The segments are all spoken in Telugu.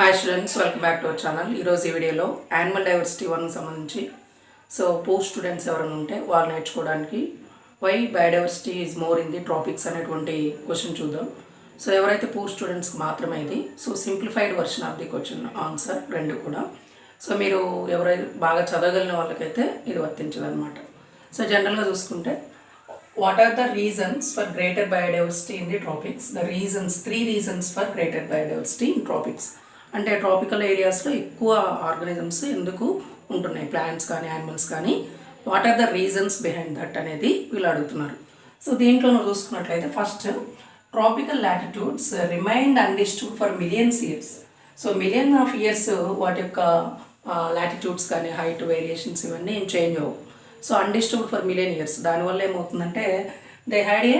Hi students, welcome back to our channel. ఈరోజు ఈ వీడియోలో యానిమల్ డైవర్సిటీ 1 సంబంధించి పోస్ట్ స్టూడెంట్స్ ఎవరైనా ఉంటే వాళ్ళు నేర్చుకోవడానికి why biodiversity is more in the tropics అనేటువంటి క్వశ్చన్ చూద్దాం. ఎవరైతే పోస్ట్ స్టూడెంట్స్కి మాత్రమే ఇది. Simplified version of the question answer రెండు కూడా. మీరు ఎవరైతే బాగా చదవగలిగిన వాళ్ళకైతే ఇది వర్తించదనమాట. జనరల్గా చూసుకుంటే what are the reasons for greater biodiversity in the tropics? Three reasons for greater biodiversity in tropics. అంటే ట్రాపికల్ ఏరియాస్లో ఎక్కువ ఆర్గానిజమ్స్ ఎందుకు ఉంటున్నాయి, ప్లాంట్స్ కానీ యానిమల్స్ కానీ, what are the reasons behind that అనేది వీళ్ళు అడుగుతున్నారు. దీంట్లో నువ్వు చూసుకున్నట్లయితే first, tropical latitudes remained undisturbed for millions years. Million of years వాటి యొక్క లాటిట్యూడ్స్ కానీ హైట్ వేరియేషన్స్ ఇవన్నీ ఏం చేంజ్ అవ్వవు. Undisturbed for million years. దానివల్ల ఏమవుతుందంటే they had a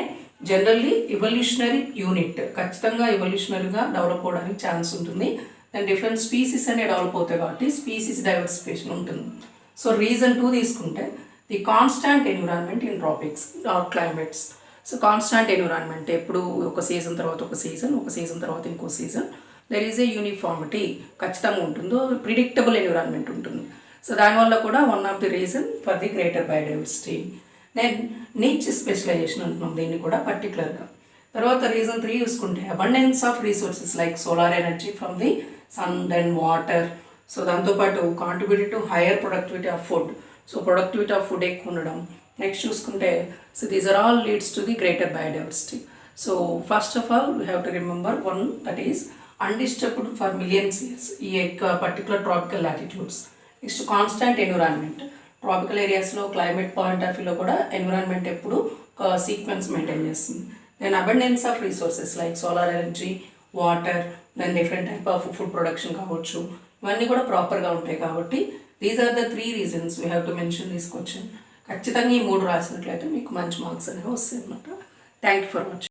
generally evolutionary unit. ఖచ్చితంగా ఇవల్యూషనరీగా డెవలప్ అవడానికి ఛాన్స్ ఉంటుంది. అండ్ డిఫరెంట్ స్పీసీస్ అనే డెవలప్ అవుతాయి కాబట్టి స్పీసీస్ డైవర్సిఫికేషన్ ఉంటుంది. రీజన్ 2 తీసుకుంటే the constant environment in tropics or climates. Constant environment ఎప్పుడు ఒక సీజన్ తర్వాత ఒక సీజన్ తర్వాత ఇంకో season, there is a uniformity ఖచ్చితంగా ఉంటుందో, ప్రిడిక్టబుల్ ఎన్విరాన్మెంట్ ఉంటుంది. దానివల్ల కూడా one of the reason for the greater biodiversity. Then niche specialization అంటున్నాం దీన్ని కూడా పర్టికులర్గా. తర్వాత రీజన్ 3 చూసుకుంటే abundance of resources like solar energy from the sun, then water. దాంతోపాటు contributed to higher productivity of food. Productivity of food ఎక్కువ ఉండడం. నెక్స్ట్ చూసుకుంటే these are all leads to the greater biodiversity. First of all we have to remember one, that is undisturbed for millions years ఈ యొక్క particular tropical latitudes. Next constant environment. ట్రాపికల్ ఏరియాస్లో క్లైమేట్ పాయింట్ ఆఫ్ వ్యూలో కూడా ఎన్విరాన్మెంట్ ఎప్పుడు ఒక సీక్వెన్స్ మెయింటైన్ చేస్తుంది. Then abundance of resources like solar energy, water, then different type of food production కావచ్చు, ఇవన్నీ కూడా ప్రాపర్గా ఉంటాయి కాబట్టి these are the 3 reasons we have to mention this question. ఖచ్చితంగా ఈ 3 రాసినట్లయితే మీకు మంచి మార్క్స్ అనేవి వస్తాయి అన్నమాట. Thank you for watching.